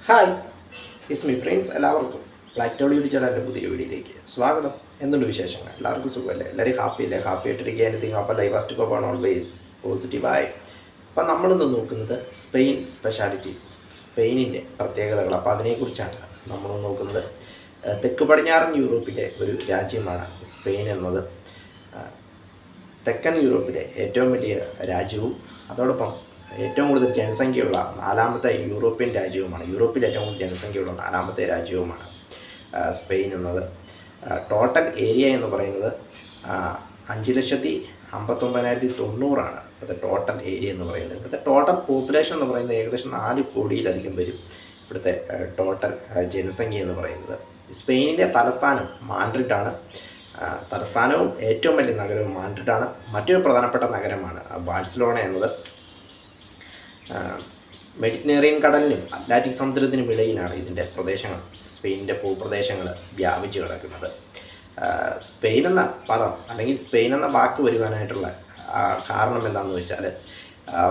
Hi, is me friends. എല്ലാവർക്കും black toll YouTube ചാനലിൻ്റെ പുതിയ വീഡിയോയിലേക്ക് സ്വാഗതം. എന്തുണ്ട് വിശേഷങ്ങൾ? എല്ലാവർക്കും സുഖമല്ലേ? എല്ലാവരും ഹാപ്പിയല്ലേ? ഹാപ്പി ആയിട്ടിരിക്കുക. എനിത്തിങ് അപ്പോൾ ലൈഫ് ഫസ്റ്റ് കോപ്പ് ആണ് ഓൾവേസ് പോസിറ്റീവായി. അപ്പം നമ്മളിന്ന് നോക്കുന്നത് സ്പെയിൻ സ്പെഷ്യാലിറ്റീസ്, സ്പെയിനിൻ്റെ പ്രത്യേകതകൾ. അപ്പോൾ അതിനെക്കുറിച്ചാണ് നമ്മൾ നോക്കുന്നത്. തെക്ക് പടിഞ്ഞാറൻ യൂറോപ്പിലെ ഒരു രാജ്യമാണ് സ്പെയിൻ എന്നത്. തെക്കൻ യൂറോപ്പിലെ ഏറ്റവും വലിയ രാജ്യവും അതോടൊപ്പം ഏറ്റവും കൂടുതൽ ജനസംഖ്യയുള്ള നാലാമത്തെ യൂറോപ്യൻ രാജ്യവുമാണ്. യൂറോപ്പിൽ ഏറ്റവും കൂടുതൽ ജനസംഖ്യയുള്ള നാലാമത്തെ രാജ്യവുമാണ് സ്പെയിൻ എന്നത്. ടോട്ടൽ ഏരിയ എന്ന് പറയുന്നത് 5,59,990 ഇവിടുത്തെ ടോട്ടൽ ഏരിയ എന്ന് പറയുന്നത്. ഇവിടുത്തെ ടോട്ടൽ പോപ്പുലേഷൻ എന്ന് പറയുന്നത് ഏകദേശം 4 കോടിയിലധികം വരും. ഇവിടുത്തെ ടോട്ടൽ ജനസംഖ്യ എന്ന് പറയുന്നത്. സ്പെയിനിൻ്റെ തലസ്ഥാനം മാഡ്രിഡാണ്. തലസ്ഥാനവും ഏറ്റവും വലിയ നഗരവും മാഡ്രിഡാണ്. മറ്റൊരു പ്രധാനപ്പെട്ട നഗരമാണ് ബാഴ്സലോണ എന്നത്. മെഡിറ്ററേനിയൻ കടലിനും അറ്റ്ലാന്റിക് സമുദ്രത്തിനും ഇടയിലാണ് ഇതിൻ്റെ പ്രദേശങ്ങൾ, സ്പെയിനിൻ്റെ ഭൂപ്രദേശങ്ങൾ വ്യാപിച്ചു കിടക്കുന്നത്. സ്പെയിൻ എന്ന പദം അല്ലെങ്കിൽ സ്പെയിൻ എന്ന വാക്ക് വരുവാനായിട്ടുള്ള കാരണം എന്താണെന്ന് വെച്ചാൽ,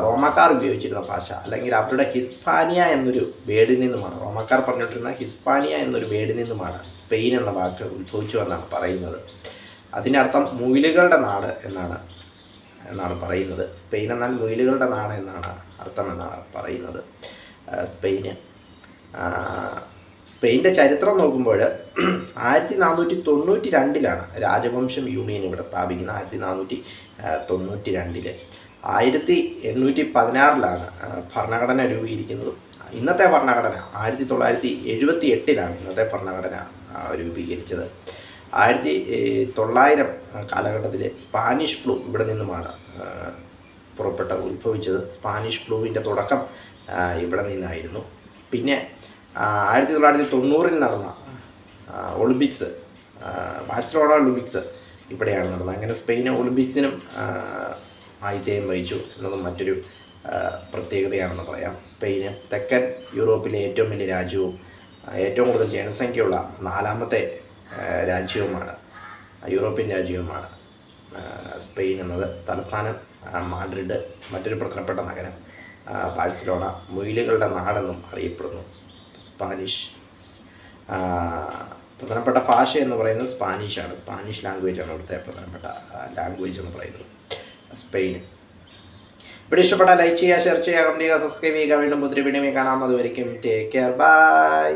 റോമാക്കാർ ഉപയോഗിച്ചിരുന്ന ഭാഷ അല്ലെങ്കിൽ അവരുടെ ഹിസ്പാനിയ എന്നൊരു വേടിൽ നിന്നുമാണ്, റോമാക്കാർ പറഞ്ഞിട്ടിരുന്ന ഹിസ്പാനിയ എന്നൊരു വേടിൽ നിന്നുമാണ് സ്പെയിൻ എന്ന വാക്ക് ഉത്ഭവിച്ചു എന്നാണ് പറയുന്നത്. അതിൻ്റെ അർത്ഥം മുയിലുകളുടെ നാട് എന്നാണ് പറയുന്നത്. സ്പെയിൻ എന്നാൽ മുയിലുകളുടെ നാട് എന്നാണ് അർത്ഥമെന്നാണ് പറയുന്നത്. സ്പെയിനിൻ്റെ ചരിത്രം നോക്കുമ്പോൾ 1492 രാജവംശം യൂണിയൻ ഇവിടെ സ്ഥാപിക്കുന്നത്. 1492 1816 ഭരണഘടന രൂപീകരിക്കുന്നത്. ഇന്നത്തെ ഭരണഘടന 1978 ഇന്നത്തെ ഭരണഘടന രൂപീകരിച്ചത്. 1900 കാലഘട്ടത്തിൽ സ്പാനിഷ് ഫ്ലൂ ഇവിടെ നിന്നുമാണ് ഉത്ഭവിച്ചത്. സ്പാനിഷ് ഫ്ലൂവിൻ്റെ തുടക്കം ഇവിടെ നിന്നായിരുന്നു. പിന്നെ 1990 നടന്ന ഒളിമ്പിക്സ്, ബാഴ്സലോണ ഒളിമ്പിക്സ് ഇവിടെയാണ് നടന്നത്. അങ്ങനെ സ്പെയിൻ ഒളിമ്പിക്സിനും ആതിഥേയം വഹിച്ചു എന്നതും മറ്റൊരു പ്രത്യേകതയാണെന്ന് പറയാം. സ്പെയിന് തെക്കൻ യൂറോപ്പിലെ ഏറ്റവും വലിയ രാജ്യവും ഏറ്റവും കൂടുതൽ ജനസംഖ്യയുള്ള നാലാമത്തെ രാജ്യവുമാണ്, യൂറോപ്യൻ രാജ്യവുമാണ് സ്പെയിൻ എന്നത്. തലസ്ഥാനം മാഡ്രിഡ്, മറ്റൊരു പ്രധാനപ്പെട്ട നഗരം ബാഴ്സലോണ. മുയിലുകളുടെ നാടെന്നും അറിയപ്പെടുന്നു. പ്രധാനപ്പെട്ട ഭാഷ എന്ന് പറയുന്നത് സ്പാനിഷാണ്. സ്പാനിഷ് ലാംഗ്വേജാണ് ഇവിടുത്തെ പ്രധാനപ്പെട്ട ലാംഗ്വേജ് എന്ന് പറയുന്നത് സ്പെയിന്. ഇവിടെ ഇഷ്ടപ്പെട്ടാൽ ലൈക്ക് ചെയ്യുക, ഷെയർ ചെയ്യുക, കമൻറ്റ് ചെയ്യുക, സബ്സ്ക്രൈബ് ചെയ്യുക. വീണ്ടും പുതിയ വീഡിയോ കാണാം. അതുവരെയും ടേക്ക് കെയർ, ബൈ.